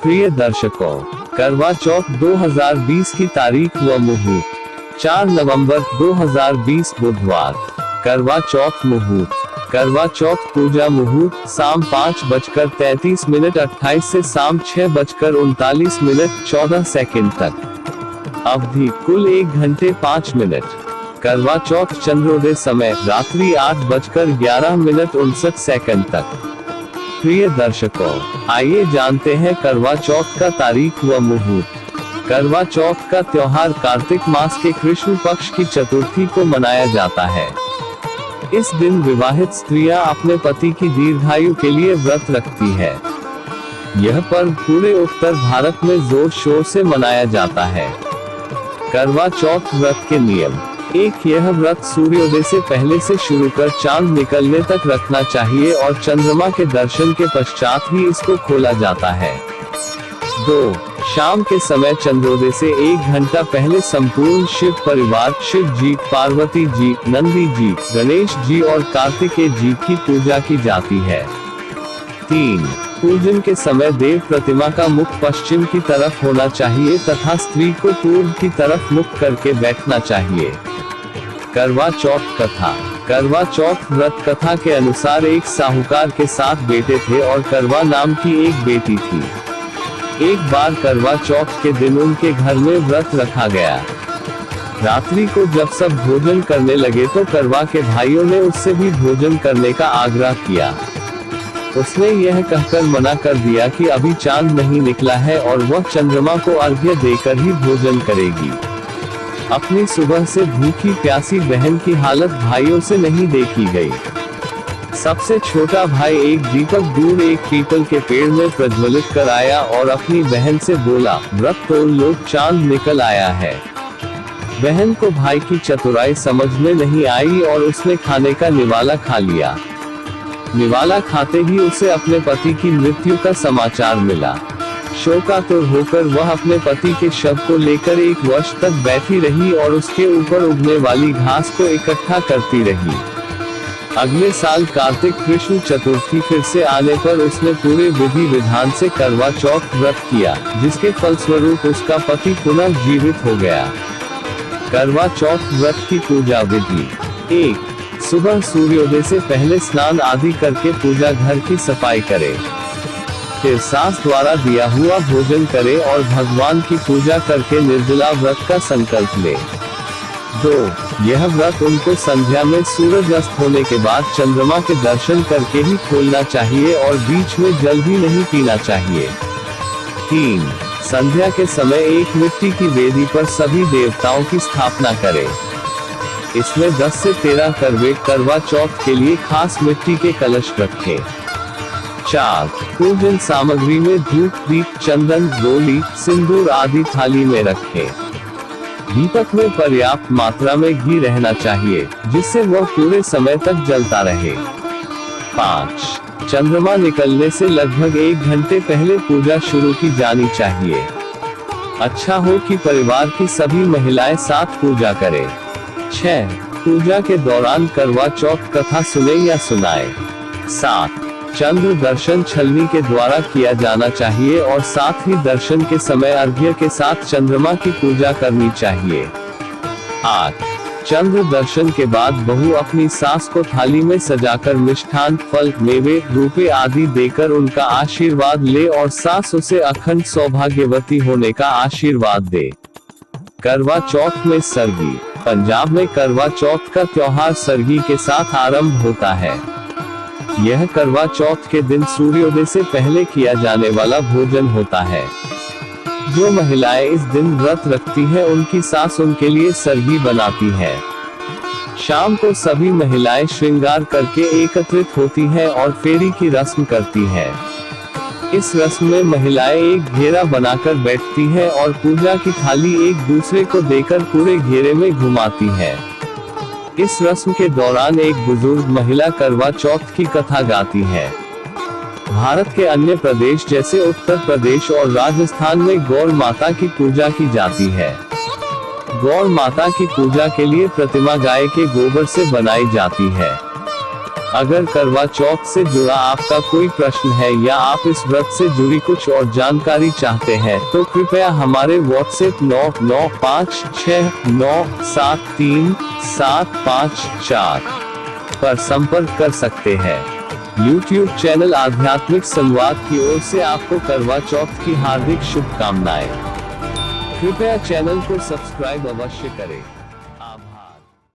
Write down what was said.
प्रिय दर्शकों, करवा चौथ 2020 की तारीख व मुहूर्त 4 नवंबर 2020 बुधवार। करवा चौथ मुहूर्त। करवा चौथ पूजा मुहूर्त शाम 5:33 मिनट 28 से शाम 6:39 मिनट 14 सेकंड तक। अवधि कुल 1 घंटे 5 मिनट। करवा चौथ चंद्रोदय समय रात्रि 8:11 मिनट 59 सेकंड तक। प्रिय दर्शकों, आइए जानते हैं करवा चौथ का तारीख व मुहूर्त। करवा चौथ का त्योहार कार्तिक मास के कृष्ण पक्ष की चतुर्थी को मनाया जाता है। इस दिन विवाहित स्त्रियां अपने पति की दीर्घायु के लिए व्रत रखती है। यह पर्व पूरे उत्तर भारत में जोर शोर से मनाया जाता है। करवा चौथ व्रत के नियम। 1. यह व्रत सूर्योदय से पहले से शुरू कर चांद निकलने तक रखना चाहिए और चंद्रमा के दर्शन के पश्चात ही इसको खोला जाता है। 2. शाम के समय चंद्रोदय से 1 घंटा पहले संपूर्ण शिव परिवार शिव जी, पार्वती जी, नंदी जी, गणेश जी और कार्तिकेय जी की पूजा की जाती है। 3. पूजन के समय देव प्रतिमा का मुख पश्चिम की तरफ होना चाहिए तथा स्त्री को पूर्व की तरफ मुख करके बैठना चाहिए। करवा चौथ कथा। करवा चौथ व्रत कथा के अनुसार एक साहूकार के 7 बेटे थे और करवा नाम की एक बेटी थी। एक बार करवा चौथ के दिन उनके घर में व्रत रखा गया। रात्रि को जब सब भोजन करने लगे तो करवा के भाइयों ने उससे भी भोजन करने का आग्रह किया। उसने यह कहकर मना कर दिया कि अभी चांद नहीं निकला है और वह चंद्रमा को अर्घ्य देकर ही भोजन करेगी। अपनी सुबह से भूखी प्यासी बहन की हालत भाइयों से नहीं देखी गई। सबसे छोटा भाई एक दीपक दूर एक पीपल के पेड़ में प्रज्वलित कर आया और अपनी बहन से बोला, व्रत तोड़ लो, चांद निकल आया है। बहन को भाई की चतुराई समझ में नहीं आई और उसने खाने का निवाला खा लिया। निवाला खाते ही उसे अपने पति की मृत्यु का समाचार मिला। शोकातुर होकर वह अपने पति के शव को लेकर 1 वर्ष तक बैठी रही और उसके ऊपर उगने वाली घास को इकट्ठा करती रही। अगले साल कार्तिक कृष्ण चतुर्थी फिर से आने पर उसने पूरे विधि विधान से करवा चौथ व्रत किया, जिसके फलस्वरूप उसका पति पुनः जीवित हो गया। करवा चौथ व्रत की पूजा विधि। 1. सुबह सूर्योदय से पहले स्नान आदि करके पूजा घर की सफाई करे। फिर सास द्वारा दिया हुआ भोजन करे और भगवान की पूजा करके निर्जला व्रत का संकल्प ले। 2. यह व्रत उनको संध्या में सूरज अस्त होने के बाद चंद्रमा के दर्शन करके ही खोलना चाहिए और बीच में जल भी नहीं पीना चाहिए। 3. संध्या के समय एक मिट्टी की वेदी पर सभी देवताओं की स्थापना करे। इसमें 10 से 13 करवे करवा चौथ के लिए खास मिट्टी के कलश रखे। 4. पूजन सामग्री में धूप, दीप, चंदन, रोली, सिंदूर आदि थाली में रखे। दीपक में पर्याप्त मात्रा में घी रहना चाहिए, जिससे वह पूरे समय तक जलता रहे। 5. चंद्रमा निकलने से लगभग 1 घंटे पहले पूजा शुरू की जानी चाहिए। अच्छा हो कि परिवार की सभी महिलाएं साथ पूजा करें। 6. पूजा के दौरान करवा चौथ कथा सुने या सुनाए। 7. चंद्र दर्शन छलनी के द्वारा किया जाना चाहिए और साथ ही दर्शन के समय अर्घ्य के साथ चंद्रमा की पूजा करनी चाहिए। 8. चंद्र दर्शन के बाद बहू अपनी सास को थाली में सजाकर मिष्ठान, फल, मेवे, रुपए आदि देकर उनका आशीर्वाद ले और सास उसे अखंड सौभाग्यवती होने का आशीर्वाद दे। करवा चौथ में सरगी। पंजाब में करवा चौथ का त्योहार सरगी के साथ आरंभ होता है। यह करवा चौथ के दिन सूर्योदय से पहले किया जाने वाला भोजन होता है। जो महिलाएं इस दिन व्रत रखती हैं उनकी सास उनके लिए सरगी बनाती है। शाम को सभी महिलाएं श्रृंगार करके एकत्रित होती हैं और फेरी की रस्म करती हैं। इस रस्म में महिलाएं एक घेरा बनाकर बैठती हैं और पूजा की थाली एक दूसरे को देकर पूरे घेरे में घुमाती हैं। इस रस्म के दौरान एक बुजुर्ग महिला करवा चौथ की कथा गाती है। भारत के अन्य प्रदेश जैसे उत्तर प्रदेश और राजस्थान में गौर माता की पूजा की जाती है। गौर माता की पूजा के लिए प्रतिमा गाय के गोबर से बनाई जाती है। अगर करवा चौथ से जुड़ा आपका कोई प्रश्न है या आप इस व्रत से जुड़ी कुछ और जानकारी चाहते हैं तो कृपया हमारे WhatsApp 9956973754 पर संपर्क कर सकते हैं। YouTube चैनल आध्यात्मिक संवाद की ओर से आपको करवा चौथ की हार्दिक शुभकामनाएं। कृपया चैनल को सब्सक्राइब अवश्य करें।